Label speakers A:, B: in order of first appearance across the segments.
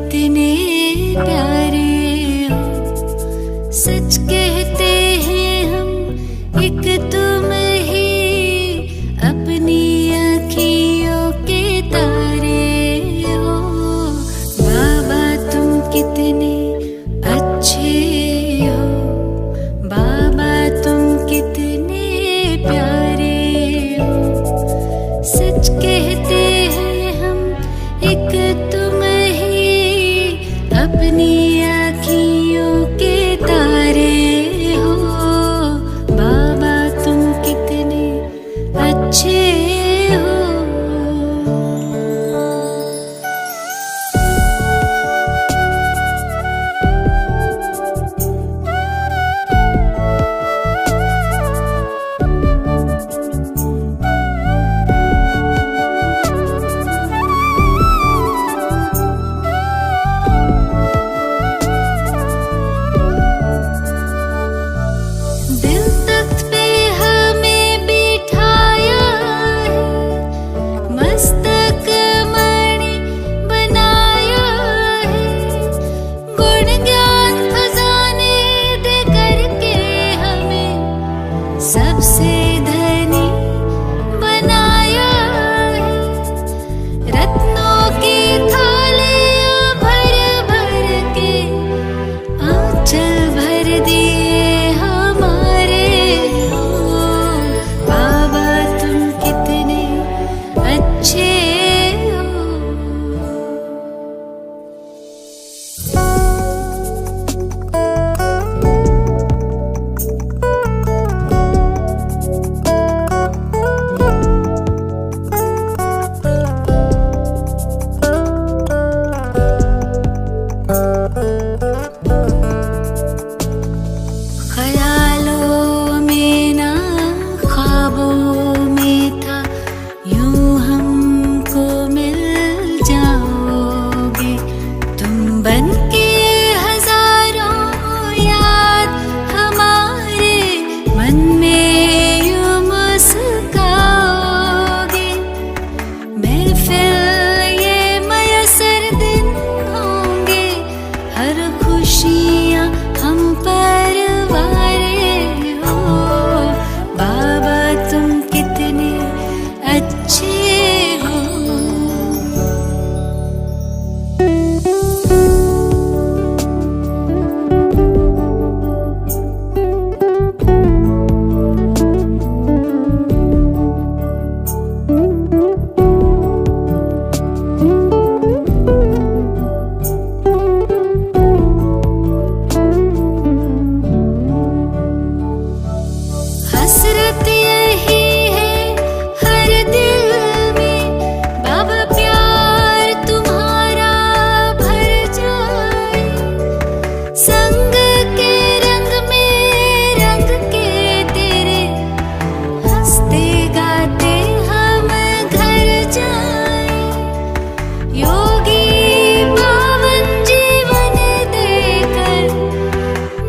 A: कितने प्यारे हो, सच कहते हैं हम एक तुम ही अपनी आँखियों के तारे हो। बाबा तुम कितने अच्छे हो, बाबा तुम कितने प्यारे हो, सच कहते हैं हम एक तुम ही अपनी आँखियों के तारे हो। बाबा तुम कितने अच्छे हो। दिल तख्त पे हमें बिठाया है, मस्तक मणि बनाया है, गुण ज्ञान खजाने दे करके हमें सबसे धनी बनाया है। रत्नों की थालियां भर भर के आंचल भर दिए हमारे हो। बाबा तुम कितने अच्छे हो। ख्यालों में ना ख्वाबों में था, यूं हमको मिल जाओगे तुम बन के हजारों याद हमारे मन में यूं मुस्काओगे। महफिल ये मयसर दिन होंगे, हर खुशियाँ हम पर वारे हो। बाबा तुम कितने अच्छे हो। हसरत यही है हर दिल में, बाबा प्यार तुम्हारा भर जाए। संग के रंग में रंग के तेरे, हंसते गाते हम घर जाए। योगी पावन जीवन देकर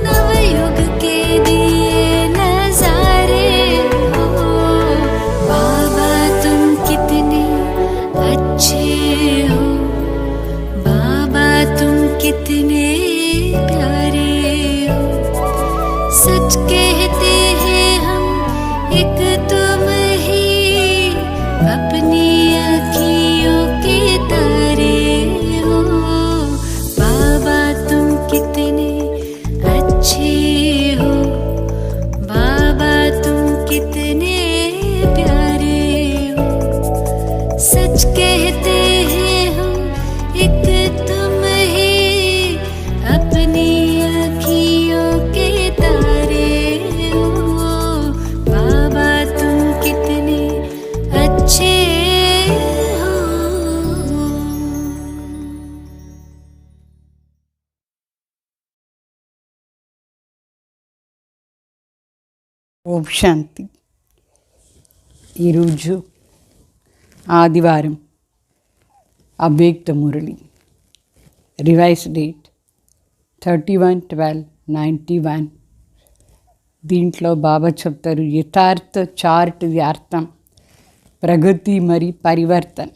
A: नवयुग के दिए नजारे हो। बाबा तुम कितने अच्छे हो, बाबा तुम कितने प्यारे हो, सच कहते हैं हम एक तुम ही अपनी आँखियों के तारे हो। बाबा तुम कितने अच्छे हो, बाबा तुम कितने प्यारे हो, सच कहते हैं हम एक तुम ही अपनी आँखियों के तारे हो। बाबा तुम कितने अच्छे हो।
B: ఓం శాంతి. ఈరోజు ఆదివారం అవ్యక్త మురళి, రివైజ్ డేట్ 31/12/91. దీంట్లో బాబా చెప్తారు యథార్థ చార్ట్ అర్థం ప్రగతి మరి పరివర్తన.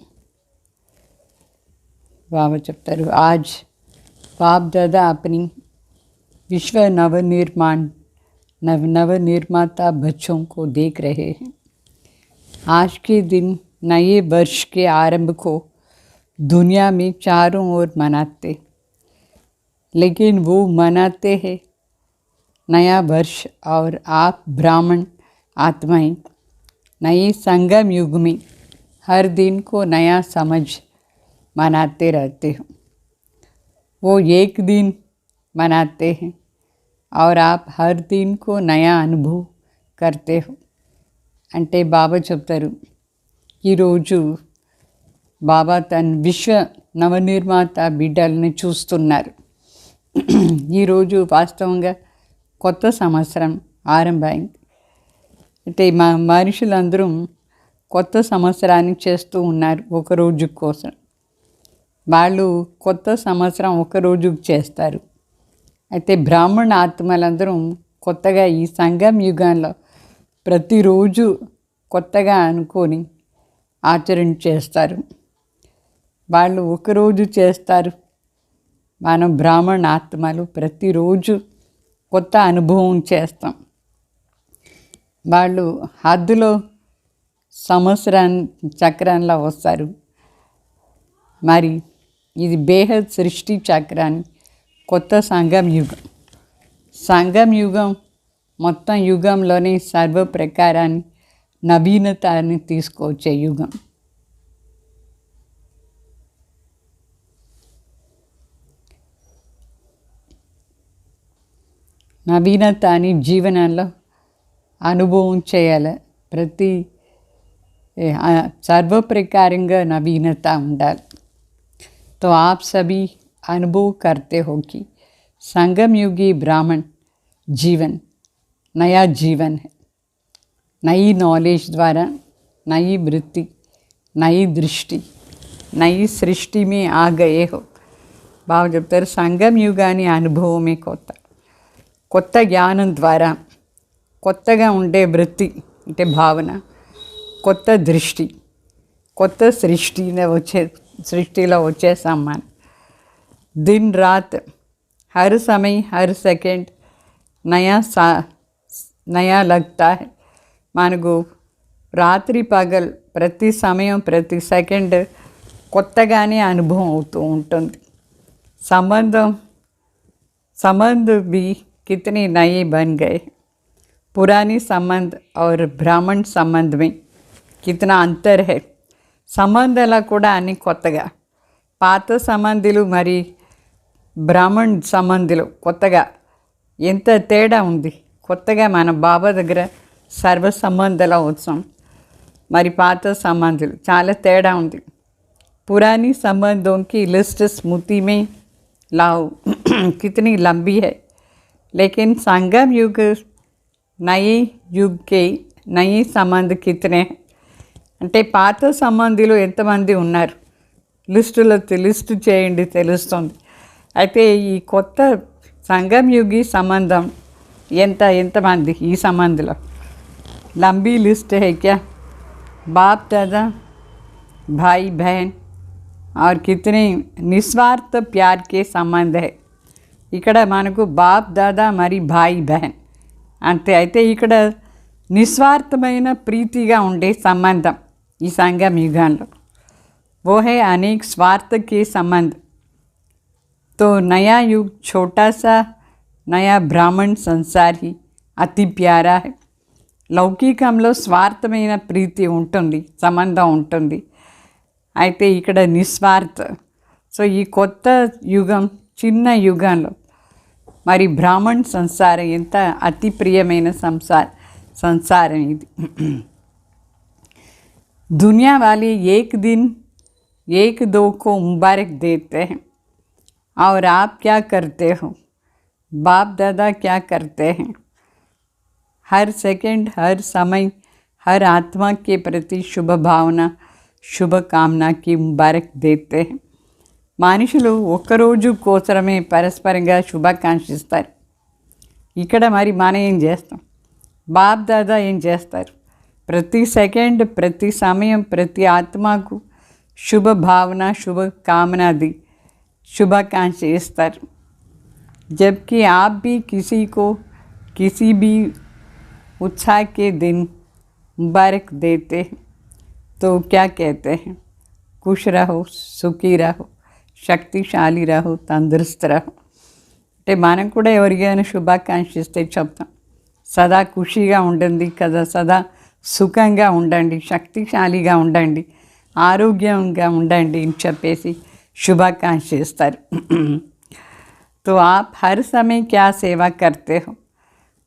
B: बाबा చెప్తారు आज बाप दादा अपनी विश्व नवनिर्माता बच्चों को देख रहे हैं। आज के दिन नए वर्ष के आरंभ को दुनिया में चारों ओर मनाते, लेकिन वो मनाते हैं नया वर्ष और आप ब्राह्मण आत्माएं नए संगम युग में हर दिन को नया समझ मनाते रहते हो। वो एक दिन मनाते हैं और आप हर दिन को नया अनुभव करते हो। అంటే బాబా చెప్తారు ఈరోజు బాబా తన విశ్వ నవనిర్మాత బిడ్డల్ని చూస్తున్నారు. ఈరోజు వాస్తవంగా కొత్త సంవత్సరం ఆరంభమైంది. అంటే మా మనుషులందరూ కొత్త సంవత్సరాన్ని చేస్తూ ఉన్నారు ఒక రోజు కోసం. వాళ్ళు కొత్త సంవత్సరం ఒక రోజుకు చేస్తారు. అయితే బ్రాహ్మణ ఆత్మలందరూ కొత్తగా ఈ సంగం యుగంలో ప్రతిరోజు కొత్తగా అనుకొని ఆచరణ చేస్తారు. వాళ్ళు ఒకరోజు చేస్తారు. మనం బ్రాహ్మణ ఆత్మలు ప్రతిరోజు కొత్త అనుభవం చేస్తాం. వాళ్ళు హద్దులో చక్రంలో వస్తారు. మరి ఇది బేహద్ సృష్టి చక్రాన్ని కొత్త సంగం యుగం మొత్తం యుగంలోనే సర్వ ప్రకారాన్ని నవీనతాన్ని తీసుకొచ్చే యుగం. నవీనతాన్ని జీవనంలో అనుభవం చేయాలి. ప్రతి सर्व प्रकारेंगा नवीनता उंडाल। तो आप सभी अनुभव करते हो कि संगम युगी ब्राह्मण जीवन नया जीवन है। नई नॉलेज द्वारा नई वृत्ति, नई दृष्टि, नई सृष्टि में आ गए हो। బాగా చెప్తారు సంగం యుగాని అనుభవమే కొత్త జ్ఞానం ద్వారా కొత్తగా ఉండే వృత్తి అంటే భావన, కొత్త దృష్టి, కొత్త सृष्टिలో వచ్చేసాం మనం. दिन रात हर समय हर सेकंड नया लगता है. మనకు రాత్రి పగల్ ప్రతి సమయం ప్రతి సెకండ్ కొత్తగానే అనుభవం అవుతూ ఉంటుంది. संबंध भी कितने नए बन गए. पुरानी संबंध और ब्राह्मण संबंध में कितना अंतर है. సంబంధాల కూడా అన్ని కొత్తగా, పాత సంబంధులు మరి బ్రాహ్మణ్ సంబంధులు కొత్తగా ఎంత తేడా ఉంది. కొత్తగా మన బాబా దగ్గర సర్వ సంబంధాల ఉత్సవం, మరి పాత సంబంధులు చాలా తేడా ఉంది. पुरानी संबंधों की लिस्ट स्मृति में लाओ कितनी लंबी है, लेकिन संगम युग नए युग के नए संबंध कितने हैं. అంటే పాత సంబంధులు ఎంతమంది ఉన్నారు లిస్ట్ చేయండి తెలుస్తుంది. అయితే ఈ కొత్త సంగం యుగి సంబంధం ఎంతమంది ఈ సంబంధంలో लंबी लिस्ट है क्या. बाप दादा भाई बहन और कितने निस्वार्थ प्यार के संबंध है. ఇక్కడ మనకు బాప్ దాదా మరి భాయ్ బహన్ అంతే. అయితే ఇక్కడ నిస్వార్థమైన ప్రీతిగా ఉండే సంబంధం ఈ సంగం యుగంలో वो है अनेक स्वार्थ के संबंध. तो नया युग छोटा सा नया ब्राह्मण संसार ही अति प्यारा है. లౌకికంలో స్వార్థమైన ప్రీతి ఉంటుంది, సంబంధం ఉంటుంది. అయితే ఇక్కడ నిస్వార్థ. సో ఈ కొత్త యుగం చిన్న యుగంలో మరి బ్రాహ్మణ్ సంసారం ఎంత అతి ప్రియమైన సంసారం ఇది. दुनिया वाले एक दिन एक दो को मुबारक देते हैं और आप क्या करते हो. बाप दादा क्या करते हैं. हर सेकंड हर समय हर आत्मा के प्रति शुभ भावना शुभ कामना की मुबारक देते हैं. మనుషులు ఒక్కరోజు కోసమే పరస్పరంగా శుభాకాంక్షిస్తారు. ఇక్కడ మరి మనం ఏం చేస్తాం, బాప్ దాదా ఏం చేస్తారు, ప్రతి సెకండ్ ప్రతి సమయం ప్రతి ఆత్మకు శుభ భావన శుభ కామనాది शुभाकांक्षी स्तर। जबकि आप भी किसी को किसी भी उत्साह के दिन मुबारक देते हैं तो क्या कहते हैं? खुश रहो, सुखी रहो, శక్తిశాలి రహో, తందరుస్తు రహో. అంటే మనం కూడా ఎవరికైనా శుభాకాంక్షిస్తే చెప్తాం, సదా ఖుషిగా ఉండండి కదా, సదా సుఖంగా ఉండండి, శక్తిశాలిగా ఉండండి, ఆరోగ్యంగా ఉండండి అని చెప్పేసి శుభాకాంక్షిస్తారు. तो आप हर समय क्या सेवा करते हो?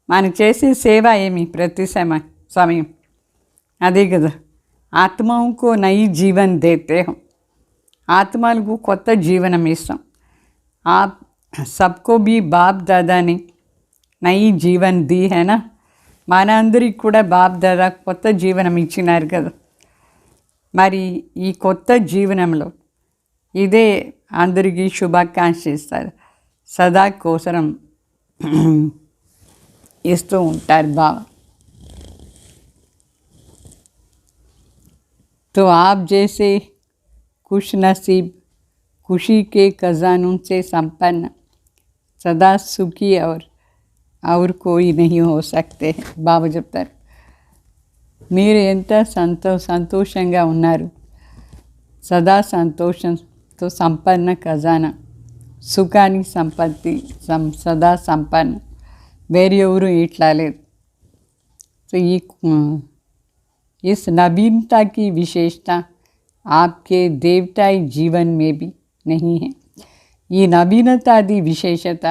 B: మనం చేసే సేవ ఏమి ప్రతి సమయం అదే కదా, ఆత్మకు నయి జీవన్ దేతే హో, ఆత్మలకు కొత్త జీవనం ఇస్తాం. आप सबको भी బాప్ దాదాని నయి జీవన్ ది హేనా, మన అందరికి కూడా బాప్ దాదా కొత్త జీవనం ఇచ్చినారు కదా. మరి ఈ కొత్త జీవనంలో ఇదే అందరికీ శుభాకాంక్షిస్తారు, సదా కోసరం ఇస్తూ ఉంటారు బాబా. तो आप जैसे खुश नसीब, खुशी के खजानों से संपन्न, सदा सुखी और कोई नहीं हो सकते బాబా చెప్తారు. మీరు ఎంత సంతోషంగా ఉన్నారు, సదా సంతోషంతో సంపన్న ఖజానా, సుఖాని సంపత్తి సదా సంపన్న, వేరే ఎవరు ఇట్లా లేదు. సో इस नवीनता की विशेषता आपके देवताई जीवन में भी नहीं है. ఈ నవీనతాది విశేషత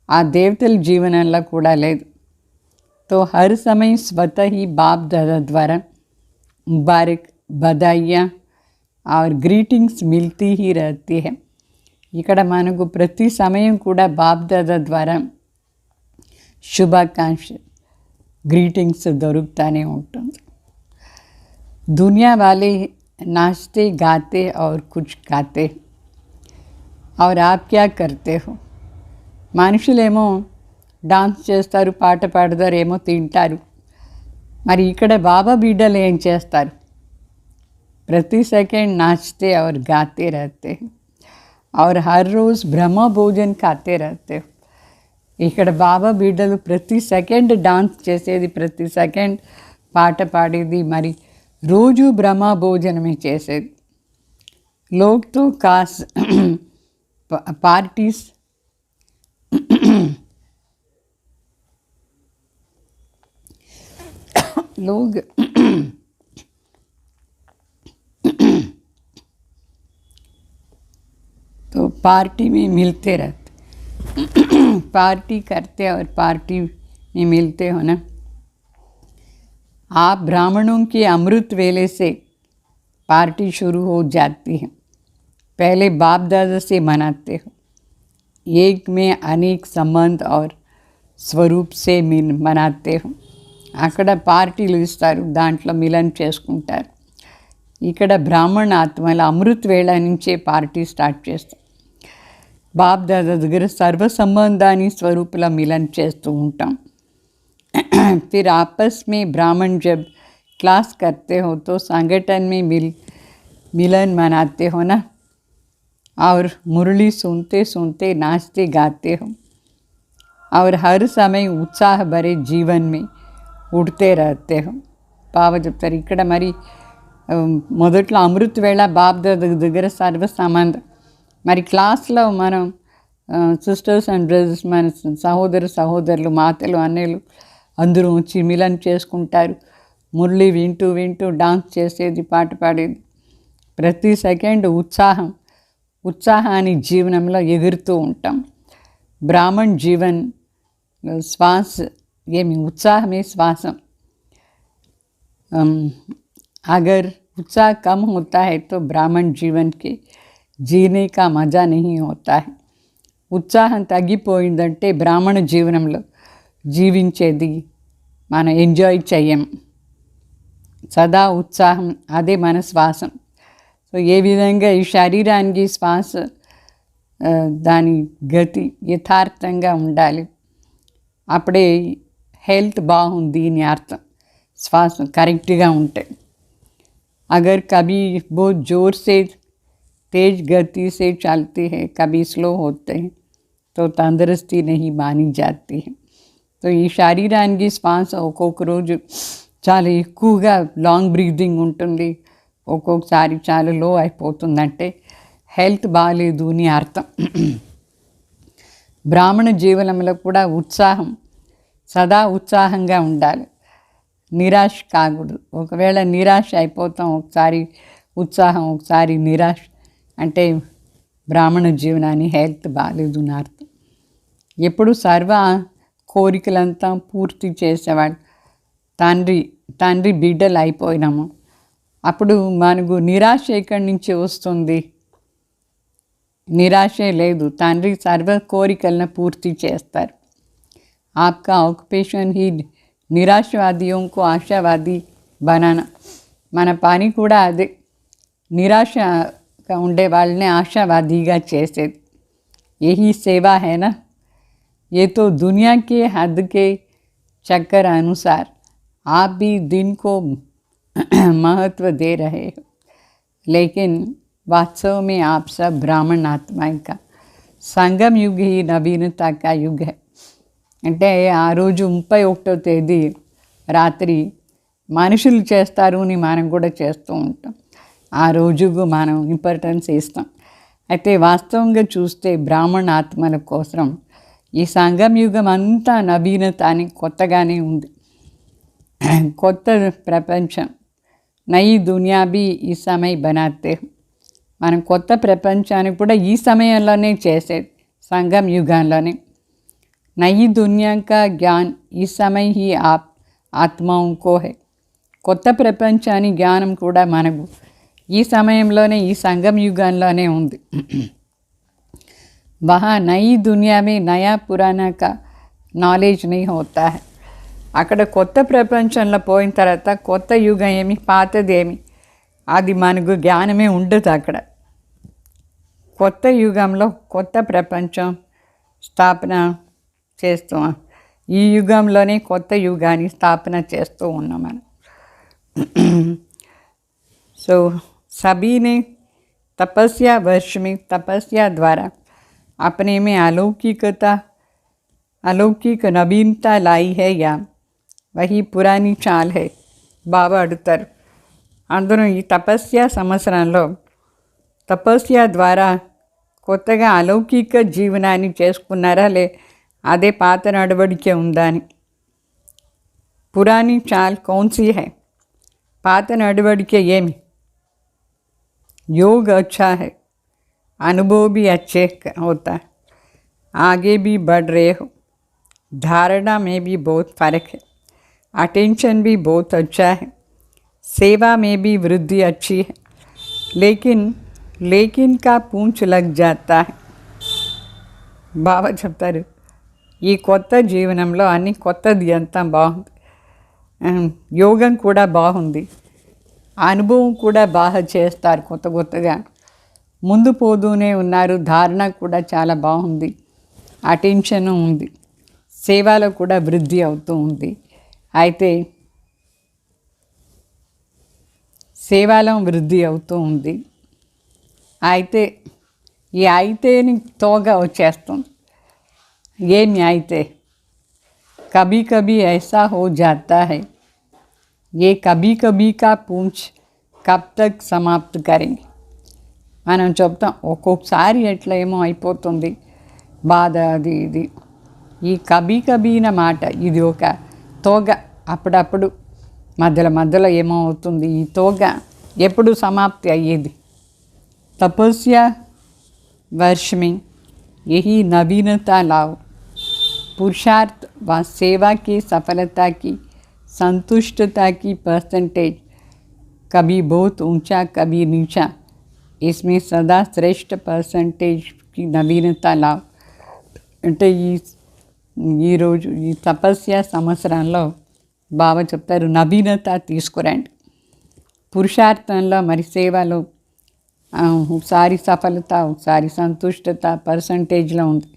B: ఆ దేవతల జీవనంలో కూడా లేదు. तो हर समय स्वतः ही बाप दादा द्वारा मुबारक, बधाइयाँ और ग्रीटिंग्स मिलती ही रहती है. ఇక్కడ మనకు ప్రతి సమయం కూడా బాప్ దాదా ద్వారా శుభాకాంక్ష గ్రీటింగ్స్ దొరుకుతూనే ఉంటుంది. दुनिया वाले नाचते गाते और कुछ गाते और आप क्या करते हो? మనుషులేమో డాన్స్ చేస్తారు, పాట పాడతారు, ఏమో తింటారు. మరి ఇక్కడ బాబా బిడ్డలు ఏం చేస్తారు? ప్రతి సెకండ్ नाचते और गाते रहते और हर रोज़ ब्रह्म भोजन खाते रहते. ఇక్కడ బాబా బిడ్డలు ప్రతి సెకండ్ డాన్స్ చేసేది, ప్రతి సెకండ్ పాట పాడేది, మరి రోజు బ్రహ్మ భోజనమే చేసేది. लोग तो खास पार्टीज लोग तो पार्टी में मिलते रहते, पार्टी करते और पार्टी में मिलते हो ना. आप ब्राह्मणों के अमृत वेले से पार्टी शुरू हो जाती है. पहले बाप दादा से मनाते हो, एक में अनेक संबंध और स्वरूप से मनाते हो. అక్కడ పార్టీలు ఇస్తారు, దాంట్లో మిలన్ చేసుకుంటారు. ఇక్కడ బ్రాహ్మణ ఆత్మల అమృత్ వేళ నుంచే పార్టీ స్టార్ట్ చేస్తాం. బాప్ దాదా దగ్గర సర్వ సంబంధాన్ని స్వరూపుల మిలన్ చేస్తూ ఉంటాం. फिर आपस में ब्राह्मण जब क्लास करते हो तो संगठन में मिलन मनाते हो ना, और मुरली सुनते सुनते नाचते गाते हो और हर समय उत्साह भरे जीवन में उड़ते रहते हो. బాబా చెప్తారు ఇక్కడ మరి మొదట్లో అమృత్ వేళ బాప్ దగ్గర సర్వ సంబంధం. మరి క్లాస్లో మనం సిస్టర్స్ అండ్ బ్రదర్స్, మన సహోదరులు, మాతలు, అన్నయ్యలు అందరూ వచ్చి మిలన్ చేసుకుంటారు. మురళి వింటూ వింటూ డాన్స్ చేసేది, పాట పాడేది. ప్రతి సెకండ్ ఉత్సాహాన్ని జీవనంలో ఎగురుతూ ఉంటాం. బ్రాహ్మణ్ జీవన్ శ్వాస ఏమి उत्साहమే శ్వాసం. अगर उत्साह कम होता है तो ब्राह्मण जीवन के जीने का मज़ा नहीं होता है. ఉత్సాహం తగ్గిపోయిందంటే బ్రాహ్మణ జీవనంలో జీవించేది మనం ఎంజాయ్ చెయ్యం. సదా ఉత్సాహం, అదే మన శ్వాసం. సో ఏ విధంగా ఈ శరీరానికి శ్వాస దాని గతి యథార్థంగా ఉండాలి, అప్పుడే హెల్త్ బాగుంది అని అర్థం. శ్వాస కరెక్ట్గా ఉంటాయి. अगर कभी बहुत ज़ोर से तेज गति से चलते हैं, कभी स्लो होते हैं, तो तंदुरुस्ती नहीं मानी जाती है. సో ఈ శరీరానికి శ్వాస ఒక్కొక్క రోజు చాలా ఎక్కువగా లాంగ్ బ్రీదింగ్ ఉంటుంది, ఒక్కొక్కసారి చాలా లో అయిపోతుందంటే హెల్త్ బాగాలేదు అని అర్థం. బ్రాహ్మణ జీవనంలో కూడా ఉత్సాహం, సదా ఉత్సాహంగా ఉండాలి, నిరాశ కాకూడదు. ఒకవేళ నిరాశ అయిపోతాం, ఒకసారి ఉత్సాహం ఒకసారి నిరాశ అంటే బ్రాహ్మణ జీవనాన్ని హెల్త్ బాగాలేదు అని అర్థం. ఎప్పుడు సర్వ కోరికలంతా పూర్తి చేసేవాడు తండ్రి బిడ్డలు అయిపోయినాము. అప్పుడు మనకు నిరాశ ఎక్కడి నుంచి వస్తుంది? నిరాశే లేదు, తండ్రి సర్వ కోరికలను పూర్తి చేస్తారు. आपका ऑक्युपेशन ही నిరాశవాదిयों को ఆశావాది బనానా. మన పని కూడా అదే, నిరాశగా ఉండే వాళ్ళని ఆశావాదిగా చేసేది. यही सेवा है ना. ये तो दुनिया के हद के चक्कर अनुसार आप भी दिन को महत्व दे रहे हो, लेकिन वास्तव में आप सब ब्राह्मण आत्माएं का संगम युग ही नवीनता का युग है. అంటే ఆ రోజు 31వ తేదీ రాత్రి మనుషులు చేస్తారు అని మనం కూడా చేస్తూ ఉంటాం. ఆ రోజుకు మనం ఇంపార్టెన్స్ ఇస్తాం. అయితే వాస్తవంగా చూస్తే బ్రాహ్మణ ఆత్మల కోసం ఈ సంగం యుగం అంతా నవీనత అని కొత్తగానే ఉంది. కొత్త ప్రపంచం, నయి దునియా బి ఈ సమయ బనాతే. మనం కొత్త ప్రపంచాన్ని కూడా ఈ సమయంలోనే చేసేది, సంగం యుగంలోనే. नई दुनिया का ज्ञान इस समय ही आप आत्माओं को है. కొత్త ప్రపంచాన్ని జ్ఞానం కూడా మనకు ఈ సమయంలోనే, ఈ సంగం యుగంలోనే ఉంది. वहाँ नई दुनिया में नया पुराना का नॉलेज नहीं होता है. అక్కడ కొత్త ప్రపంచంలో పోయిన తర్వాత కొత్త యుగం ఏమి పాతదేమి అది మనకు జ్ఞానమే ఉండదు. అక్కడ కొత్త యుగంలో కొత్త ప్రపంచం స్థాపన చేస్తాం. ఈ యుగంలోనే కొత్త యుగాన్ని స్థాపన చేస్తూ ఉన్నాం మనం. సో सभी ने तपस्या वर्ष में तपस्या द्वारा अपने में अलौकिक नवीनता लाई है या वही पुरानी चाल है. బాబా అడుగుతారు, అందరూ ఈ తపస్య సంవత్సరంలో తపస్య ద్వారా కొత్తగా అలౌకిక జీవనాన్ని చేసుకున్నారా, లే అదే పాత నడవడికే ఉందా అని. పురాణి చాల్ కౌన్సీ హై, పాత నడవడికే ఏమి? योग अच्छा है, अनुभव भी अच्छे होता है, आगे भी बढ़ रहे हो, धारणा में भी बहुत फ़र्क है, अटेंशन भी बहुत अच्छा है, सेवा में भी वृद्धि अच्छी है, लेकिन का पूंछ लग जाता है. బాబా చెప్తారు, ఈ కొత్త జీవనంలో అన్ని కొత్తది అంతా బాగుంది, యోగం కూడా బాగుంది, అనుభవం కూడా బాగా చేస్తారు, కొత్తగా ముందు పోతూనే ఉన్నారు, ధారణ కూడా చాలా బాగుంది, అటెన్షన్ ఉంది, సేవలో కూడా వృద్ధి అవుతూ ఉంది. అయితే సేవలో వృద్ధి అవుతూ ఉంది. అయితే ఈ అయితేని తోగా వచ్చేస్తుంది. ఏమి అయితే कभी कभी ऐसा हो जाता है, ये कभी कभी का पूंछ कब तक समाप्त करेंगे. మనం చెప్తాం ఒక్కొక్కసారి ఎట్లా ఏమో అయిపోతుంది, బాధ అది ఇది. ఈ కబీ కబీన మాట ఇది ఒక తోగ, అప్పుడప్పుడు మధ్యలో ఏమో అవుతుంది. ఈ తోగ ఎప్పుడు సమాప్తి అయ్యేది? तपस्या वर्ष में यही नवीनता लाओ. पुरुषार्थ व सेवा की सफलता की संतुष्टता की परसेंटेज कभी बहुत ऊंचा कभी नीचा, इसमें सदा श्रेष्ठ परसेंटेज की नवीनता लाओ. అంటే ఈరోజు ఈ తపస్య సంవత్సరంలో బాబా చెప్తారు, నవీనత తీసుకురండి. పురుషార్థంలో మరి సేవలో ఒకసారి సఫలత, ఒకసారి సంతుష్టత పర్సంటేజ్లో ఉంది.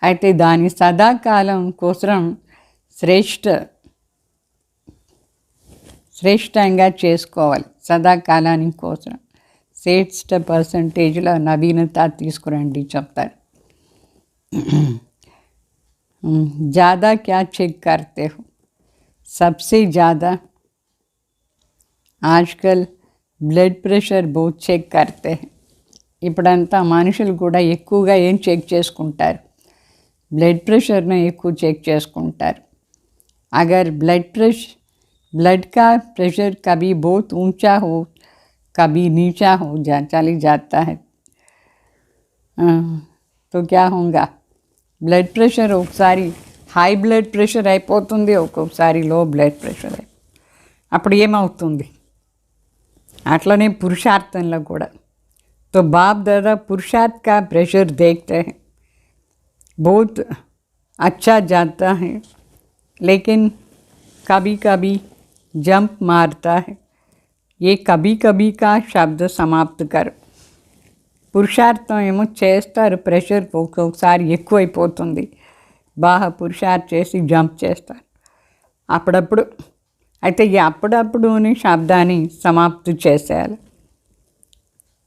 B: అయితే దాని శ్రేష్టంగా చేసుకోవాలి. సదాకాలానికి కోసం శ్రేష్ఠ పర్సంటేజ్లో నవీనత తీసుకురండి చెప్తారు. ज़्यादा क्या चेक करते हो? सबसे ज़्यादा आजकल బ్లడ్ ప్రెషర్ बहुत చెక్ करते हैं. ఇప్పుడంతా మనుషులు కూడా ఎక్కువగా ఏం చెక్ చేసుకుంటారు? బ్లడ్ ప్రెషర్ను ఎక్కువ చెక్ చేసుకుంటారు. अगर ब्लड का प्रेशर कभी बहुत ऊंचा हो कभी नीचा हो चली जाता है तो क्या होगा? బ్లడ్ ప్రెషర్ ఒకసారి హై బ్లడ్ ప్రెషర్ అయిపోతుంది, ఒక్కొక్కసారి లో బ్లడ్ ప్రెషర్ అప్పుడు ఏమవుతుంది? అట్లనే పురుషార్థంలో కూడా. तो बाप दादा पुरुषार्थ का प्रेशर देखते हैं, बहुत अच्छा जाता है, लेकिन कभी कभी जंप मारता है. ये कभी कभी का शब्द समाप्त कर. పురుషార్థం ఏమో చేస్తారు, ప్రెషర్ ఒక్కొక్కసారి ఎక్కువైపోతుంది, బాగా పురుషార్థం చేసి జంప్ చేస్తారు అప్పుడప్పుడు. అయితే ఈ అప్పుడప్పుడుని శబ్దాన్ని సమాప్తి చేసేయాలి.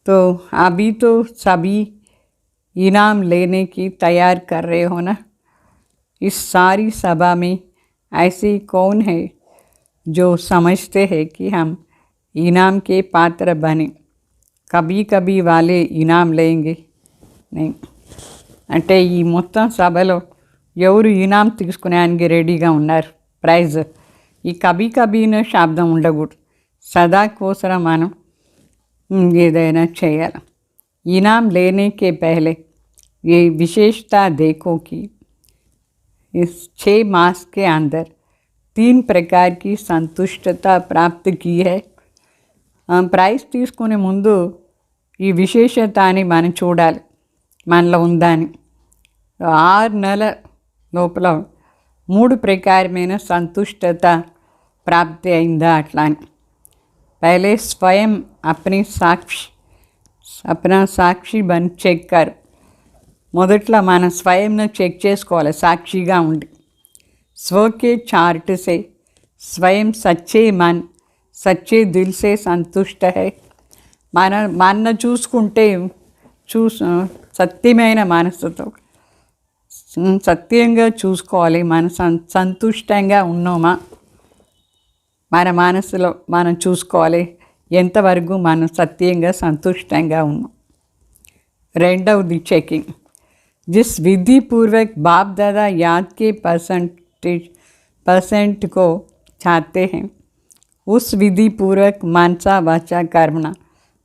B: तो अभी तो सभी इनाम लेने की तैयार कर रहे हो ना? इस सारी सभा में ऐसे कौन है जो समझते हैं कि हम इनाम के पात्र बने? कभी कभी वाले इनाम लेंगे नहीं. అంటే ఈ మొత్తం సభలో ఎవరు ఇనాం తీసుకునేందుకు రెడీగా ఉన్నారు? ప్రైజ్. ఈ కభీ కభీన శబ్దం ఉండకూడదు. సదా కోసం మనం ఏదైనా చేయాలి. इनाम लेने के पहले ये विशेषता देखो कि इस 6 मास के अंदर 3 प्रकार की संतुष्टता प्राप्त की है. ప్రైజ్ తీసుకునే ముందు ఈ విశేషత అని మనం చూడాలి మనలో ఉందని. 6 నెలల లోపల 3 ప్రకారమైన సంతుష్టత ప్రాప్తి అయిందా అట్లా అని. पहले स्वयं अपनी अपना సాక్షి బన్ చెక్ కర్. మొదట్లో మనం స్వయంను చెక్ చేసుకోవాలి సాక్షిగా ఉండి. స్వకే చార్ట్ సే స్వయం సచ్చే మన్ సచ్చే దిల్ సే సంతుష్ట హై. మన చూసుకుంటే సత్యమైన మనసుతో సత్యంగా చూసుకోవాలి. మన సంతుష్టంగా ఉన్నామా మన మనసులో మనం చూసుకోవాలి ఎంతవరకు మనం సత్యంగా సంతుష్టంగా ఉన్నాం. రెండవది చెకింగ్. जिस विधि पूर्वक बाप दादा याद के परसेंट को चाहते हैं, उस विधि पूर्वक मानसा वाचा कर्मणा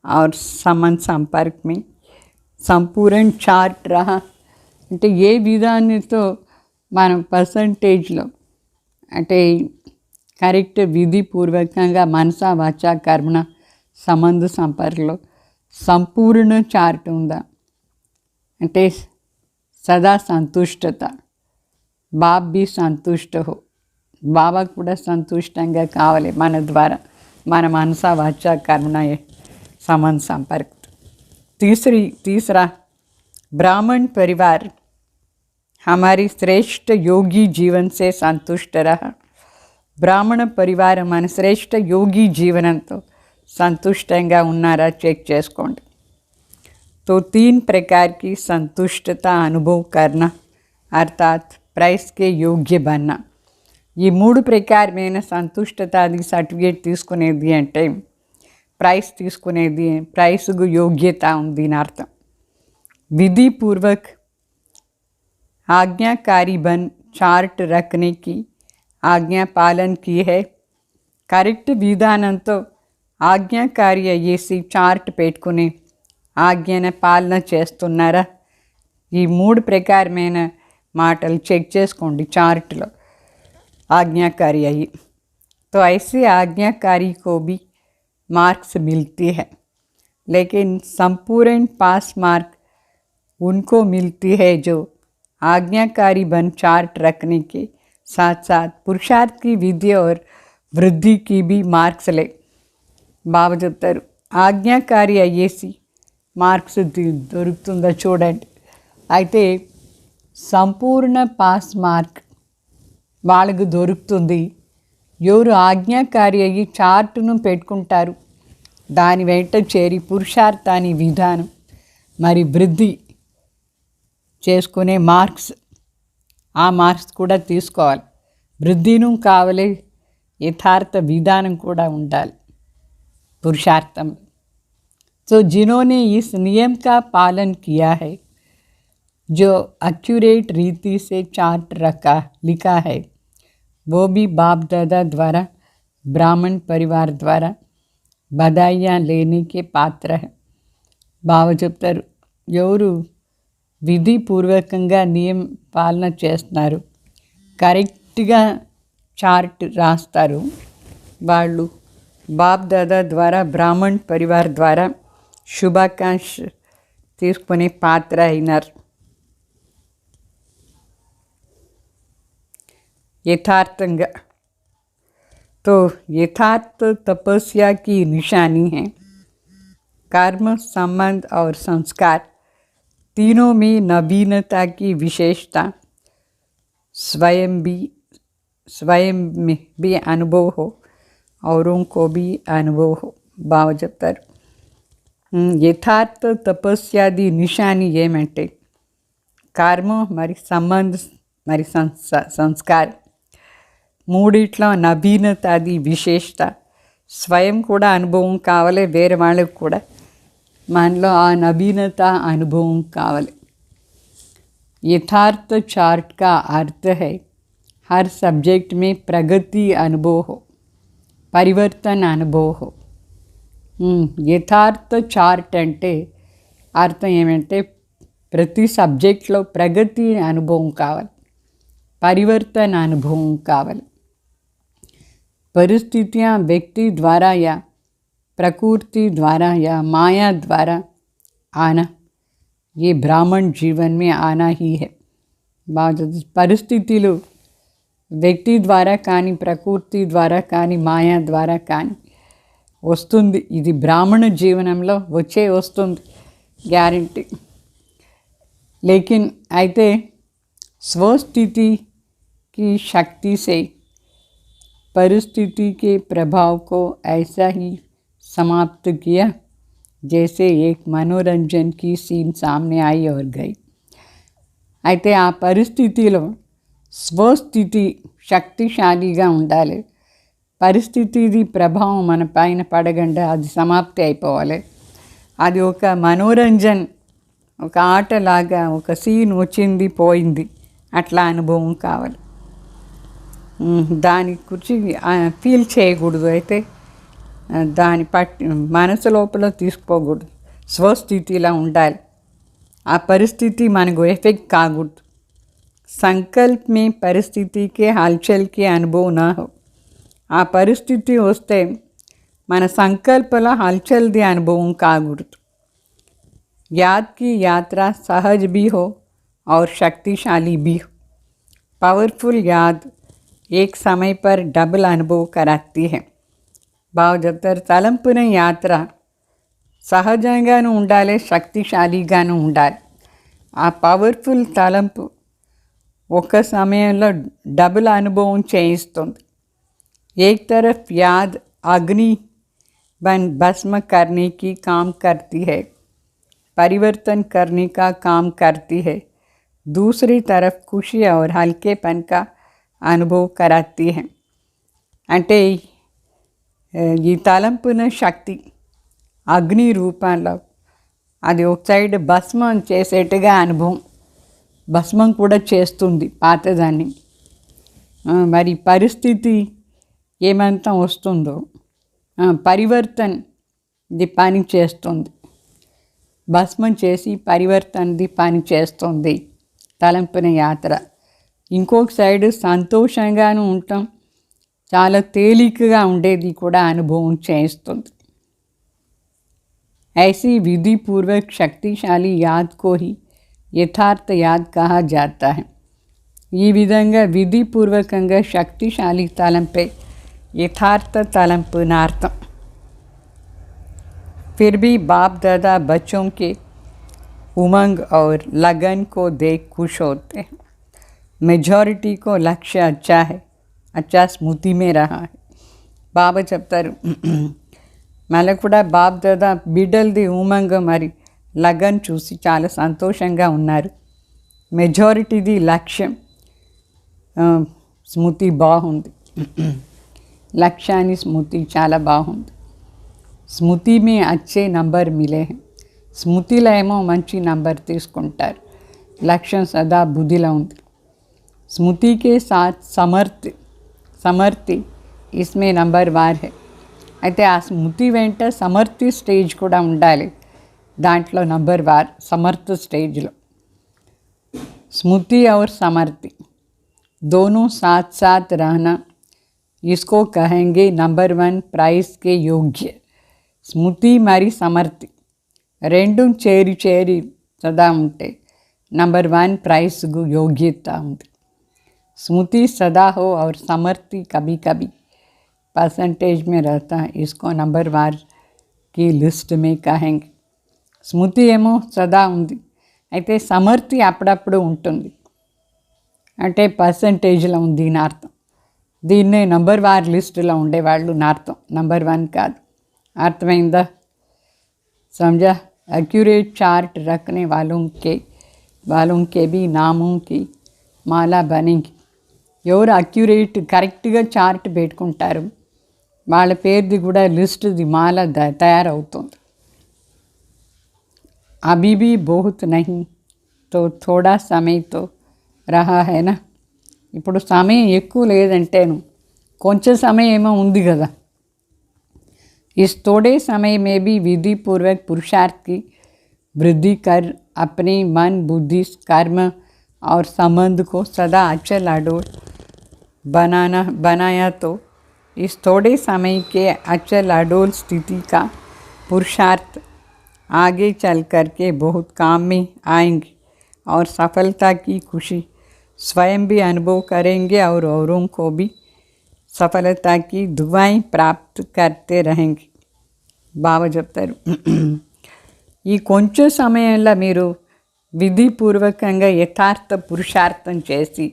B: और संबंध संपर्क में संपूर्ण चार्ट रहा. అంటే ఏ విధానంతో మనం పర్సంటేజ్లో అంటే కరెక్ట్ విధిపూర్వకంగా మనసా వాచా కర్మణ సంబంధ సంపర్కలో సంపూర్ణ చార్ట్ ఉందా అంటే సదా సంతుష్టత. బాబ్ బి సంతుష్ట హో, బాబా కూడా సంతుష్టంగా కావాలి మన ద్వారా, మన మనసా వాచా కర్మణ సంబంధ సంపర్క. तीसरा ब्राह्मण परिवार हमारी श्रेष्ठ योगी जीवन से संतुष्ट रहा. బ్రాహ్మణ పరివారం మన శ్రేష్ఠ యోగి జీవనంతో సంతుష్టంగా ఉన్నారా చెక్ చేసుకోండి. तो 3 प्रकार की संतुष्टता अनुभव करना अर्थात ప్రైస్ के योग्य बनना. ఈ 3 ప్రకారమైన సంతుష్టతాది సర్టిఫికేట్ తీసుకునేది అంటే ప్రైస్ తీసుకునేది, ప్రైస్కు యోగ్యత ఉంది అని అర్థం. विधिपूर्वक आज्ञाकारी बन चार्ट रखने की आज्ञा पालन की है. కరెక్ట్ విధానంతో ఆజ్ఞాకారి అయ్యేసి చార్ట్ పెట్టుకుని ఆజ్ఞను పాలన చేస్తున్నారా? ఈ 3 ప్రకారమైన మాటలు చెక్ చేసుకోండి చార్ట్లో ఆజ్ఞాకారి అయ్యి. तो ऐसे आज्ञाकारी को भी मार्क्स मिलती है, लेकिन संपूर्ण पास मार्क उनको मिलती है जो आज्ञाकारी बन चार्ट रखने के साथ साथ पुरुषार्थ की विधि और वृद्धि की भी मार्क्स ले. బాబా చెప్తారు ఆజ్ఞాకారి అయ్యేసి మార్క్స్ దొరుకుతుందో చూడండి. అయితే సంపూర్ణ పాస్ మార్క్ వాళ్ళకు దొరుకుతుంది ఎవరు ఆజ్ఞాకారి అయ్యి చార్టును పెట్టుకుంటారు, దాని వెంట చేరి పురుషార్థాన్ని విధానం మరి వృద్ధి చేసుకునే మార్క్స్, ఆ మార్క్స్ కూడా తీసుకోవాలి. వృద్ధిను కావాలి, యథార్థ విధానం కూడా ఉండాలి पुरुषार्थम। तो जिन्होंने इस नियम का पालन किया है, जो एक्यूरेट रीति से चार्ट लिखा है, वो भी बाप दादा द्वारा ब्राह्मण परिवार द्वारा बधाइयाँ लेने के पात्र है। బాబా చెప్తారు, ఎవరు విధిపూర్వకంగా నియమ పాలన చేస్తున్నారు, కరెక్ట్గా చార్ట్ రాస్తారు, వాళ్ళు బాప్ దాదా ద్వారా బ్రాహ్మణ్ పరివార్ ద్వారా శుభాకాంక్ష తీసుకునే పాత్ర అయినారు. यथार्थंगा तो यथार्थ तपस्या की निशानी है। कर्म, संबंध और संस्कार तीनों में नवीनता की विशेषता स्वयं में भी अनुभव हो, औरों को भी अनुभव हो। బాబా చెప్తారు, యథార్థ తపస్యాది నిశాని ఏమంటే కర్మ మరి సంబంధ మరి సంస్కారం, మూడిట్లో నవీనత అది విశేషత. స్వయం కూడా అనుభవం కావాలి, వేరే వాళ్ళకి కూడా మనలో ఆ నవీనత అనుభవం కావాలి. यथार्थ चार्ट का अर्थ है हर सब्जेक्ट में प्रगति अनुभव हो, परिवर्तन अनुभव हो. యథార్థ చార్ట్ అంటే అర్థం ఏమంటే ప్రతి సబ్జెక్ట్లో ప్రగతి అనుభవం కావాలి, పరివర్తన అనుభవం కావాలి. परिस्थितियाँ व्यक्ति द्वारा या प्रकृति द्वारा या माया द्वारा आना, ये ब्राह्मण जीवन में आना ही है. పరిస్థితులు వ్యక్తి ద్వారా కానీ ప్రకృతి ద్వారా కానీ మాయా ద్వారా కానీ వస్తుంది, ఇది బ్రాహ్మణ జీవనంలో వస్తుంది గ్యారంటీ. లేకిన్ అయితే స్వస్థితి की शक्ति से परिस्थिति के प्रभाव को ऐसा ही समाप्त किया जैसे एक मनोरंजन की सीन सामने आई और गई. అయితే ఆ పరిస్థితిలో స్వస్థితి శక్తిశాలిగా ఉండాలి, పరిస్థితిది ప్రభావం మన పైన పడకుండా అది సమాప్తి అయిపోవాలి. అది ఒక మనోరంజన్, ఒక ఆటలాగా, ఒక సీన్ వచ్చింది పోయింది అట్లా అనుభవం కావాలి. దాని గురించి ఫీల్ చేయకూడదు, అయితే దాని పట్టి మనసు లోపల తీసుకోకూడదు, స్వస్థితిలా ఉండాలి. ఆ పరిస్థితి మనకు ఎఫెక్ట్ కాకూడదు. సంకల్ప్ మే పరిస్థితికి హల్చల్కి అనుభవం నా హో, ఆ పరిస్థితి వస్తే మన సంకల్పంలో హల్చల్ది అనుభవం కాకూడదు. याद की यात्रा सहज भी हो और शक्तिशाली भी हो. पावरफुल याद एक समय पर डबल अनुभव कराती है. బాగా చెప్తారు, తలంపున యాత్ర సహజంగాను ఉండాలి, శక్తిశాలిగాను ఉండాలి. ఆ పవర్ఫుల్ తలంపు ఒక సమయంలో డబుల్ అనుభవం చేయిస్తుంది. एक तरफ याद अग्नि बन भस्म करने की काम करती है, परिवर्तन करने का काम करती है, दूसरी तरफ खुशी और हल्केपन का अनुभव कराती है. అంటే ఈ తలంపున శక్తి అగ్ని రూపంలో అది ఒక సైడ్ భస్మం చేసేట్టుగా అనుభవం, భస్మం కూడా చేస్తుంది పాతదాన్ని. మరి పరిస్థితి ఏమంతా వస్తుందో పరివర్తన్ ఇది పని చేస్తుంది, భస్మం చేసి పరివర్తనది పని చేస్తుంది తలంపున యాత్ర. ఇంకొక సైడ్ సంతోషంగాను ఉంటాం, చాలా తేలికగా ఉండేది కూడా అనుభవం చేస్తుంది. ऐसी विधि पूर्वक शक्तिशाली याद को ही यथार्थ याद कहा जाता है. ఈ విధంగా విధిపూర్వకంగా శక్తిశాలి తలంపే యథార్థ తలంపు నార్థం. फिर भी बाप दादा बच्चों के उमंग और लगन को देख खुश होते हैं. मेजॉरिटी को लक्ष्य अच्छा है अच्छा स्मृति में रहा है. బాబా చెప్తారు మళ్ళీ కూడా బాబ్ దాదా బిడ్డలది ఉమంగ మరి లగన్ చూసి చాలా సంతోషంగా ఉన్నారు. మెజారిటీది లక్ష్యం స్మృతి బాగుంది. లక్ష్యాన్ని స్మృతి చాలా బాగుంది. స్మృతి మీ అచ్చే నంబర్ మిలే. స్మృతిలో ఏమో మంచి నంబర్ తీసుకుంటారు. లక్ష్యం సదా బుద్ధిలో ఉంది. స్మృతికే సాత్ సమర్థి ఇస్మే నంబర్ 1 है. అయితే ఆ స్మృతి వెంట సమర్థి స్టేజ్ కూడా ఉండాలి. దాంట్లో నంబర్ 1 సమర్థ స్టేజ్లో. स्मृति और समर्थि दोनों साथ साथ रहना, इसको कहेंगे नंबर 1 प्राइज के योग्य. स्मृति మరి సమర్థి రెండు చేరి సదా ఉంటే నంబర్ 1 ప్రైజ్కు యోగ్యత ఉంది. स्मृति सदा हो और समर्थि कभी कभी परसेंटेज में रहता है, इसको नंबर 1 की लिस्ट में कहेंगे. స్మృతి ఏమో సదా ఉంది, అయితే సమర్థి అప్పుడప్పుడు ఉంటుంది అంటే పర్సంటేజ్లో ఉంది నా అర్థం. దీన్నే నంబర్ 1 లిస్టులో ఉండేవాళ్ళు నా అర్థం, నంబర్ 1 కాదు. అర్థమైందా? समझा? एक्यूरेट चार्ट रखने वालों के भी नामों की माला बनेगी. ఎవరు అక్యురేట్ కరెక్ట్గా చార్ట్ పెట్టుకుంటారు వాళ్ళ పేరుది కూడా లిస్టుది మాల తయారవుతుంది. अभी भी बहुत नहीं तो थोड़ा समय तो रहा है ना. ఇప్పుడు సమయం ఎక్కువ లేదంటేను కొంచెం సమయం ఏమో ఉంది కదా. इस थोड़े समय में भी विधि पूर्वक पुरुषार्थ की वृद्धि कर अपने मन बुद्धि कर्म और संबंध को सदा अचल अडोल बनाया तो इस थोड़े समय के अचल अडोल स्थिति का पुरुषार्थ आगे चल कर के बहुत काम में आएंगे और सफलता की खुशी स्वयं भी अनुभव करेंगे और औरों को भी सफलता की दुआएं प्राप्त करते रहेंगे. బాబా చెప్తారు ఈ కొంచెం సమయంలో మీరు విధిపూర్వకంగా యథార్థ పురుషార్థం చేసి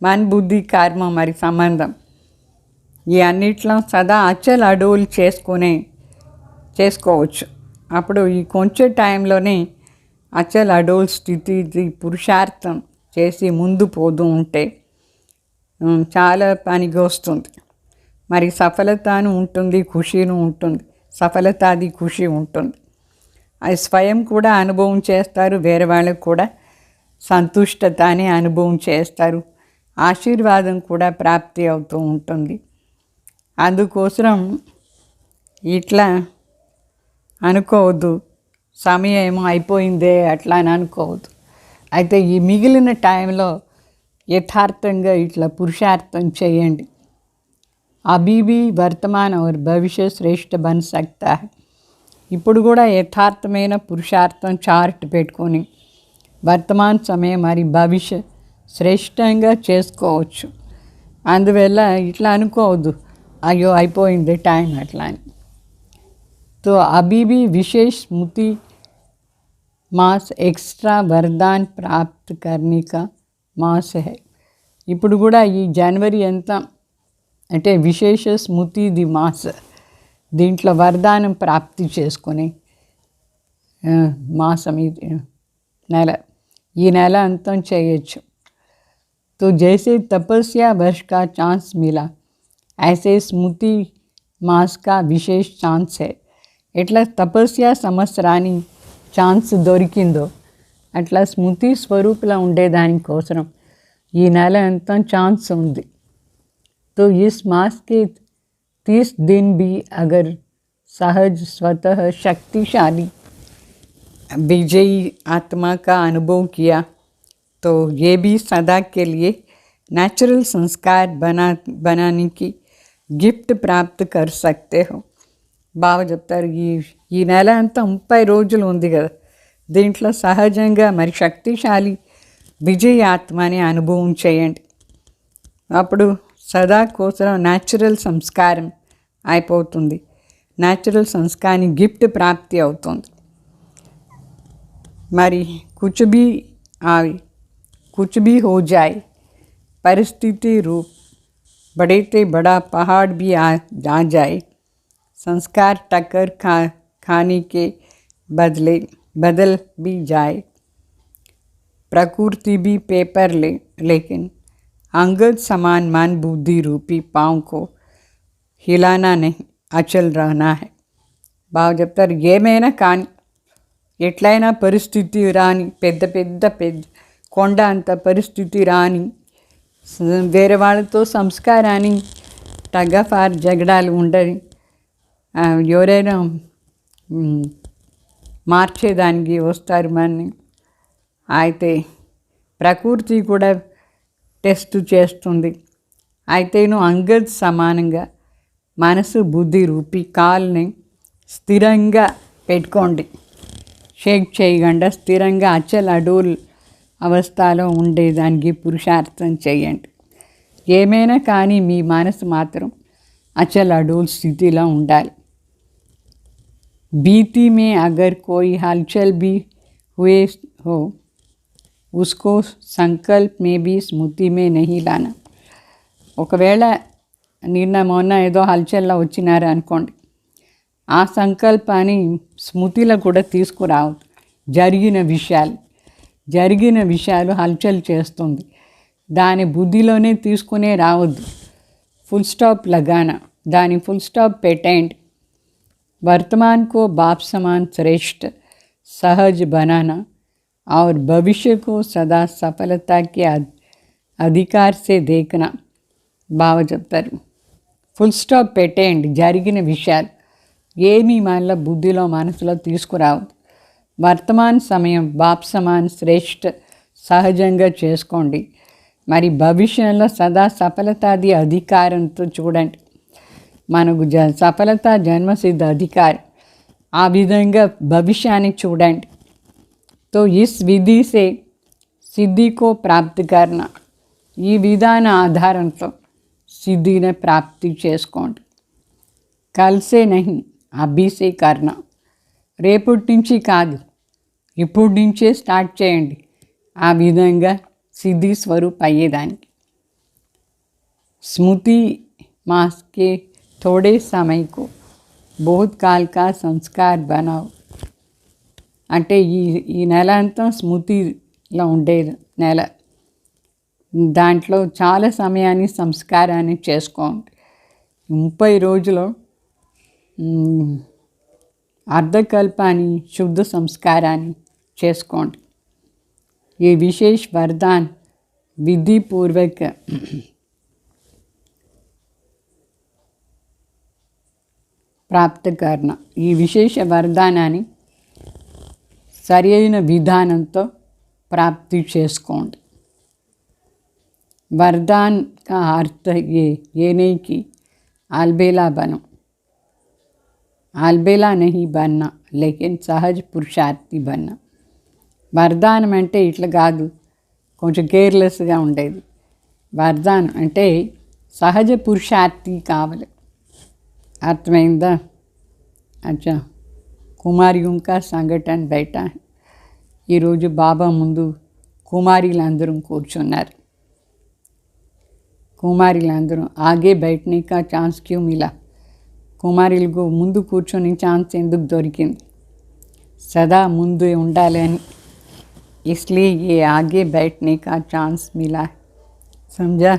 B: మన బుద్ధి కర్మ మరి సంబంధం ఈ అన్నిట్లో సదా అచల్ అడోలు చేసుకోవచ్చు. అప్పుడు ఈ కొంచెం టైంలోనే అచల్ అడోల్ స్థితి పురుషార్థం చేసి ముందు పోతూ ఉంటే చాలా పనికి వస్తుంది. మరి సఫలతను ఉంటుంది, ఖుషీను ఉంటుంది. సఫలతాది ఖుషి ఉంటుంది. అది స్వయం కూడా అనుభవం చేస్తారు, వేరే వాళ్ళకు కూడా సంతుష్టతని అనుభవం చేస్తారు. ఆశీర్వాదం కూడా ప్రాప్తి అవుతూ ఉంటుంది. అందుకోసం ఇట్లా అనుకోవద్దు, సమయం ఏమో అయిపోయిందే అట్లా అని అనుకోవద్దు. అయితే ఈ మిగిలిన టైంలో యథార్థంగా ఇట్లా పురుషార్థం చేయండి. अभी भी वर्तमान और भविष्य श्रेष्ठ बन सकता है. ఇప్పుడు కూడా యథార్థమైన పురుషార్థం చార్ట్ పెట్టుకొని వర్తమాన సమయం మరి భవిష్య శ్రేష్టంగా చేసుకోవచ్చు. అందువల్ల ఇట్లా అనుకోవద్దు అయ్యో అయిపోయింది టైం అట్లా అని. तो अभी भी विशेष स्मृति मास एक्स्ट्रा वरदान प्राप्त करने का मास है. ఇప్పుడు కూడా ఈ జనవరి ఎంత అంటే విశేష స్మృతిది మాస, దీంట్లో వరదానం ప్రాప్తి చేసుకొని మాసం నెల ఈ నెల అంతం చేయొచ్చు. तो जैसे तपस्या वर्ष का चांस मिला ऐसे स्मृति मास का विशेष चांस है. ఎట్లా తపస్య సంవత్సరాన్ని ఛాన్స్ దొరికిందో అట్లా స్మృతి స్వరూపులా ఉండేదానికోసం ఈ నెల అంతా ఛాన్స్ ఉంది. तो इस मास के 30 दिन भी अगर सहज स्वतः शक्तिशाली विजयी आत्मा का अनुभव किया तो ये भी सदा के लिए नेचुरल संस्कार बनाने की गिफ्ट प्राप्त कर सकते हो. బాగా చెప్తారు ఈ నెల అంతా 30 రోజులు ఉంది కదా, దీంట్లో సహజంగా మరి శక్తిశాలి విజయ ఆత్మని అనుభవం చేయండి. అప్పుడు సదా కోసం న్యాచురల్ సంస్కారం అయిపోతుంది. న్యాచురల్ సంస్కారాన్ని గిఫ్ట్ ప్రాప్తి అవుతుంది. మరి కుచ్ భీ హో జాయ్ परिस्थिति रूप बड़े से बड़ा पहाड़ भी आ जाए, संस्कार टक्कर खाने के बदल भी जाए, प्रकृति भी पेपर लेकिन अंगद समान मन बुद्धि रूपी पाँव को हिलाना नहीं, अचल रहना है. బాగా చెప్తారు. ఏమైనా కానీ ఎట్లయినా పరిస్థితి రాని పెద్ద కొండ అంత పరిస్థితి రాని వేరే వాళ్ళతో సంస్కారాన్ని టగఫార్ జగడాలు ఉండని ఎవరైనా మార్చేదానికి వస్తారు మనని. అయితే ప్రకృతి కూడా టెస్ట్ చేస్తుంది. అయితేను అంగద్ సమానంగా మనసు బుద్ధి రూపి కాల్ని స్థిరంగా పెట్టుకోండి. షేక్ చేయకుండా స్థిరంగా అచల్ అడూల్ అవస్థలో ఉండేదానికి పురుషార్థం చేయండి. ఏమైనా కానీ మీ మనసు మాత్రం అచల్ అడూల్ స్థితిలో ఉండాలి. बीती में अगर कोई हलचल भी हुए हो उसको संकल्प में भी स्मृति में नहीं लाना. ఒకవేళ నిన్న మొన్న ఏదో హల్చల్లో వచ్చినారు అనుకోండి, ఆ సంకల్పాన్ని స్మృతిలో కూడా తీసుకురావద్దు. జరిగిన విషయాలు హల్చల్ చేస్తుంది, దాని బుద్ధిలోనే తీసుకునే రావద్దు. ఫుల్ స్టాప్ लगाना, దాని ఫుల్ స్టాప్ పెట్టేయండి. वर्तमान को बाप समान श्रेष्ठ सहज बनाना और भविष्य को सदा सफलता के अधिकार से देखना. బాగా చెప్తారు. ఫుల్ స్టాప్ పెట్టేయండి. జరిగిన విషయాలు ఏమీ మనలో బుద్ధిలో మనసులో తీసుకురావద్దు. వర్తమాన సమయం బాప్ సమాన్ శ్రేష్ఠ సహజంగా చేసుకోండి. మరి భవిష్యంలో సదా సఫలతాది అధికారంతో చూడండి. మనకు సఫలత జన్మసిద్ధ అధికారం, ఆ విధంగా భవిష్యాన్ని చూడండి. తో ఇస్ విధి సే సిద్ధి కో ప్రాప్తి కర్నా, ఈ విధాన ఆధారంతో సిద్ధిని ప్రాప్తి చేసుకోండి. కల్సే నహి అభిసే కర్నా, రేపటి నుంచి కాదు ఇప్పుడు నుంచే స్టార్ట్ చేయండి. ఆ విధంగా సిద్ధి స్వరూప్ అయ్యేదానికి. స్మృతి మాస్ के थोड़े समय को बहुत काल का संस्कार बनाओ. అంటే ఈ నెల అంతా స్మృతిలో ఉండేది నెల, దాంట్లో చాలా సమయాన్ని సంస్కారాన్ని చేసుకోండి. 30 రోజులు అర్ధకల్పాన్ని శుద్ధ సంస్కారాన్ని చేసుకోండి. ये विशेष वरदान विधिपूर्वक ప్రాప్త కర్ణ, ఈ విశేష వరదానాన్ని సరైన విధానంతో ప్రాప్తి చేసుకోండి. वरदान का अर्थ ये नहीं कि अलबेला बनो, अलबेला नहीं बनना लेकिन सहज पुरुषार्थी बनना. వరదానం అంటే ఇట్లా కాదు కొంచెం కేర్లెస్గా ఉండేది. వరదానం అంటే సహజ పురుషార్థి కావాలి. అర్థమైందా? అచ్చా, కుమారిयों का संगठन बैठा है. ఈరోజు బాబా ముందు కుమారీలందరూ కూర్చున్నారు. కుమారీలందరూ ఆగే बैठने का चांस क्यों मिला? కుమారీలకు ముందు కూర్చొని ఛాన్స్ ఎందుకు దొరికింది? సదా ముందు ఉండాలి అని, इसलिए ये आगे बैठने का चांस मिला. समझा?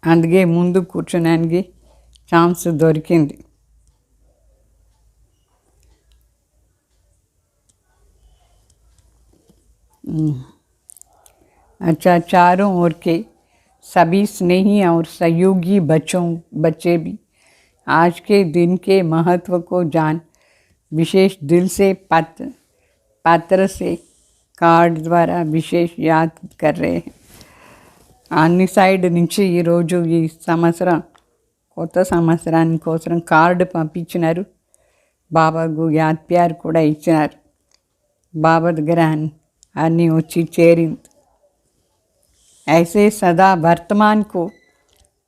B: అందుకే ముందు కూర్చోడానికి ఛాన్స్ దొరికింది. अच्छा, चारों ओर के सभी स्नेही और सहयोगी बच्चे भी आज के दिन के महत्व को जान विशेष दिल से पत्र से कार्ड द्वारा विशेष याद कर रहे हैं. అన్ని సైడ్ నుంచి ఈరోజు ఈ సంవత్సరం కొత్త సంవత్సరాని కోసం కార్డు పంపించినారు. బాబాకు యాద్ ప్యార్ కూడా ఇచ్చినారు. బాబా దగ్గర అన్నీ వచ్చి చేరింది. ऐसे सदा वर्तमान को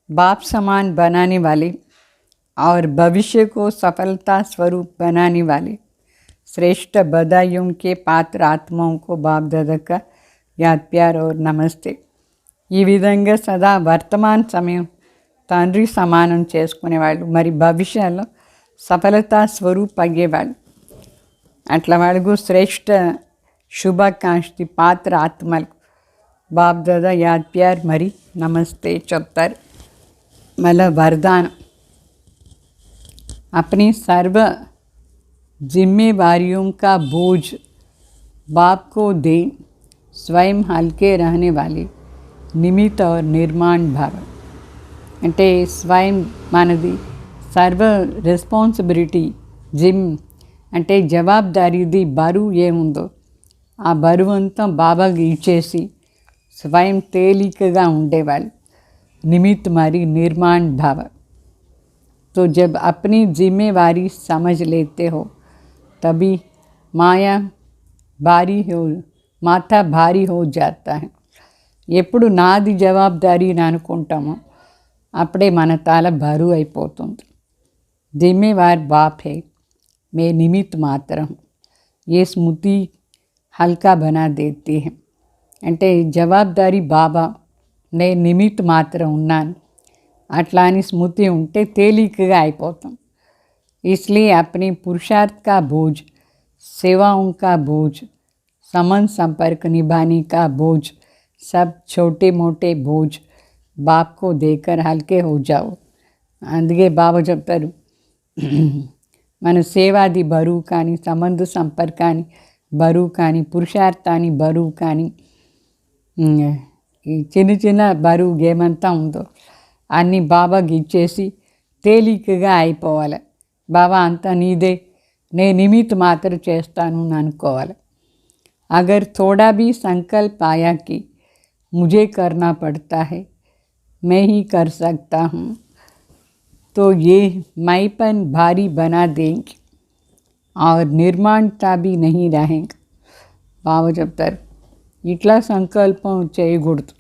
B: बाप समान बनाने वाले और भविष्य को सफलता स्वरूप बनाने वाले श्रेष्ठ बधाइयों के पात्र आत्माओं को बाप दादा का యాద్ ప్యార్ और నమస్తే. ఈ విధంగా సదా వర్తమాన సమయం తండ్రి సమానం చేసుకునేవాళ్ళు, మరి భవిష్యత్తులో సఫలతా స్వరూప్ అయ్యేవాళ్ళు. అట్లా వాళ్ళకు శ్రేష్ఠ శుభాకాంక్షి పాత్ర ఆత్మలకు బాప్ దాదా యాద్ ప్యార్ మరి నమస్తే చెప్తారు. మళ్ళా వరదానం, अपनी सर्व जिम्मेवारियों का बोझ बाप को दें, स्वयं हल्के रहने वाले निमित्त और निर्माण भाव. అంటే స్వయం మనది సర్వ రెస్పాన్సిబిలిటీ, జిమ్ అంటే జవాబుదారీది బరువు ఏముందో ఆ బరువు అంతా బాబాకి ఇచ్చేసి స్వయం తేలికగా ఉండేవాళ్ళు. నిమిత్ మరి నిర్మాణ భావ. तो जब अपनी जिम्मेवारी समझ लेते हो तभी माथा भारी हो जाता है. ఎప్పుడు నాది జవాబుదారీ అని అనుకుంటామో అప్పుడే మన తల బరువు అయిపోతుంది. जिम्मेवार बाप है, मैं निमित्त मात्र हूँ, ये स्मृति हल्का बना देती है. అంటే జవాబుదారీ బాబా, నేను నిమిత్త మాత్రం ఉన్నాను అట్లా అని స్మృతి ఉంటే తేలికగా అయిపోతాం. इसलिए अपने पुरुषार्थ का बोझ, सेवाओं का बोझ, संबंध संपर्क निभाने का बोझ, सब छोटे मोटे बोझ बाप को देकर हल्के हो जाओ. అందుకే బాబా చెప్తారు, మన సేవాది బరువు కానీ, సంబంధ సంపర్కాన్ని బరువు కానీ, పురుషార్థాన్ని బరువు కానీ, ఈ చిన్న చిన్న బరువు ఏమంతా ఉందో అన్నీ బాబాకి ఇచ్చేసి తేలికగా అయిపోవాలి. బాబా అంతా నీదే, నేను నిమిత్త మాత్రం చేస్తాను అని అనుకోవాలి. अगर थोड़ा भी संकल्प आया कि मुझे करना पड़ता है, मैं ही कर सकता हूँ, तो ये मैंपन भारी बना देंगे और निर्माणता भी नहीं रहेंगे. బాబా చెప్తారు, ఇట్లా సంకల్పం చేయకూడదు.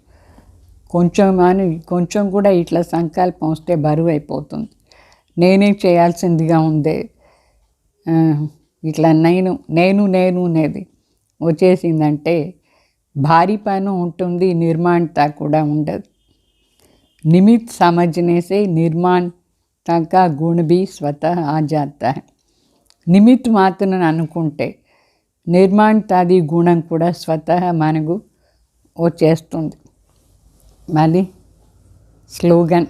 B: కొంచెం కూడా ఇట్లా సంకల్పం వస్తే బరువు అయిపోతుంది. నేనే చేయాల్సిందిగా ఉందే, ఇట్లా నేను అనేది వచ్చేసిందంటే భారీ పని ఉంటుంది, నిర్మాణత కూడా ఉండదు. निमित्त समझने से निर्माणता का गुण भी स्वतः आ जाता है. నిమిత్ మాత్రం అనుకుంటే నిర్మాణతాది గుణం కూడా స్వతः మనకు వచ్చేస్తుంది. మళ్ళీ स्लोगन,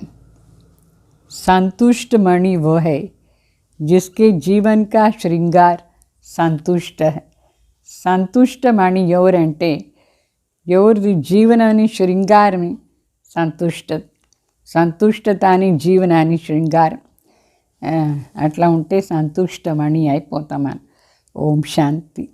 B: संतुष्ट मणि वो है जिसके जीवन का श्रृंगार संतुष्ट है. संतुष्ट मणि ఎవరంటే ఎవరిది జీవనాన్ని శృంగారమే సంతుష్టతాని జీవనాన్ని శృంగారం. అట్లా ఉంటే సంతుష్టమణి అయిపోతాం మనం. ఓం శాంతి.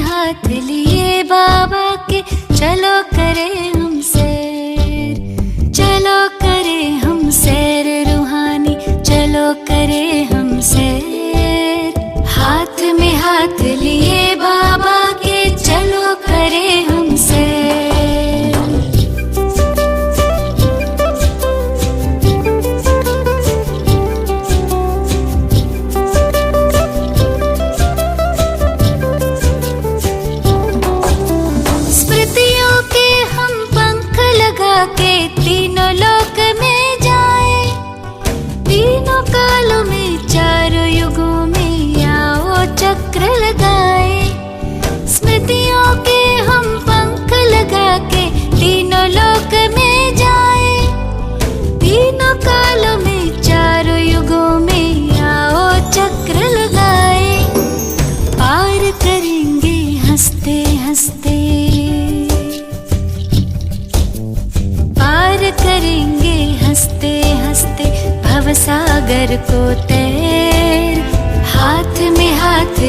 A: हाथ लिए बाबा के चलो करें हम सैर, चलो करें हम सैर रूहानी, चलो करें हम सैर। हाथ में हाथ लिए बाबा के चलो करें हम सैर। के तीनों लोक में जाए, तीनों कालों में चारों युगों में आओ चक्र लगाए।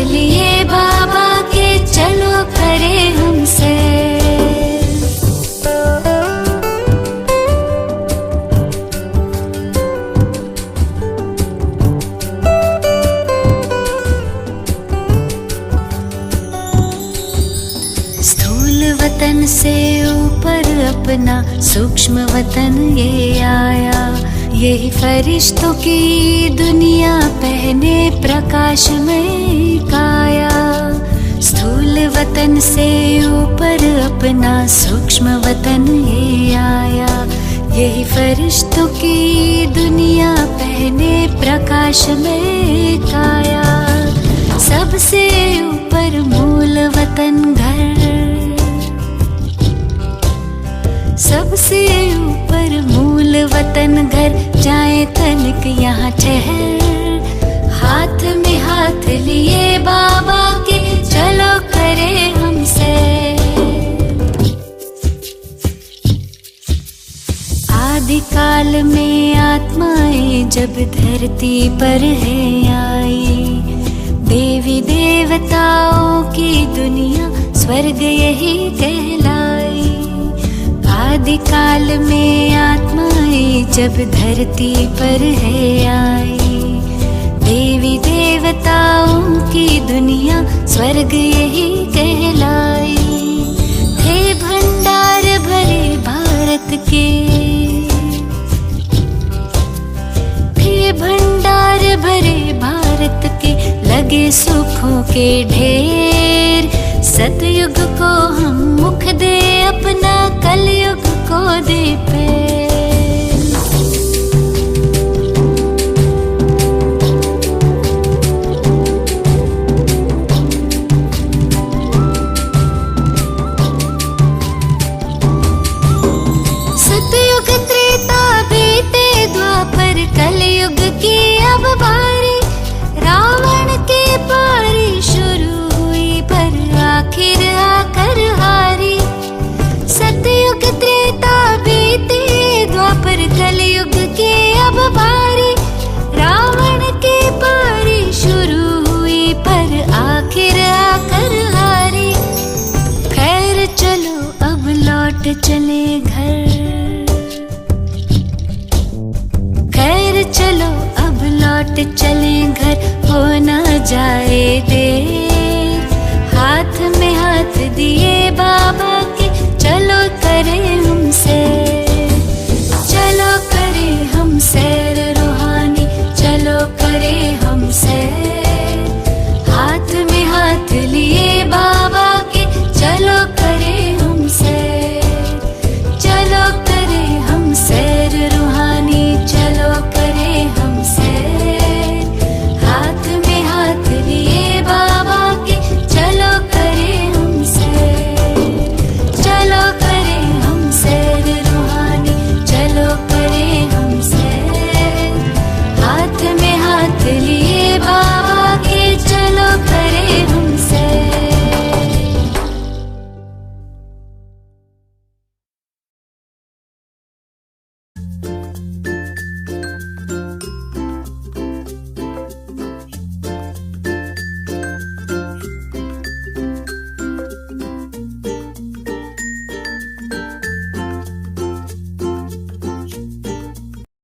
A: लिए बाबा के, चलो करें हम सैर। स्थूल वतन से ऊपर अपना सूक्ष्म वतन ये आया, यही फरिश्तों की दुनिया पहने प्रकाशमय काया। स्थूल वतन से ऊपर अपना सूक्ष्म वतन ये आया, यही फरिश्तों की दुनिया पहने प्रकाशमय काया। सबसे ऊपर मूल वतन घर, सबसे ऊपर मूल वतन घर, जाए तनिक यहाँ ठहर। हाथ में हाथ लिए बाबा के, चलो करें हम सैर। आदिकाल में आत्माएं जब धरती पर है आई, देवी देवताओं की दुनिया स्वर्ग यही कहलाई। आदिकाल में आत्माएं जब धरती पर है आई, देवी देवताओं की दुनिया स्वर्ग यही कहलाई। थे भंडार भरे भारत के, थे भंडार भरे भारत के, लगे सुखों के ढेर। सतयुग को हम मुख दे अपना, कलयुग को दे पैर। सतयुग त्रेता बीते द्वापर, कलयुग की अब बारी। रावण के पारी शुरू हुई पर आखिर आकर हारी। सतयुग त्रेता बीते द्वापर, कलयुग के अब बारी। रावण के पारी शुरू हुई पर आखिर आकर हारी। खैर चलो अब लौट चले घर, खैर चलो अब लौट चले घर, हो न जाए देर। हाथ में हाथ दिए बाबा के, चलो करें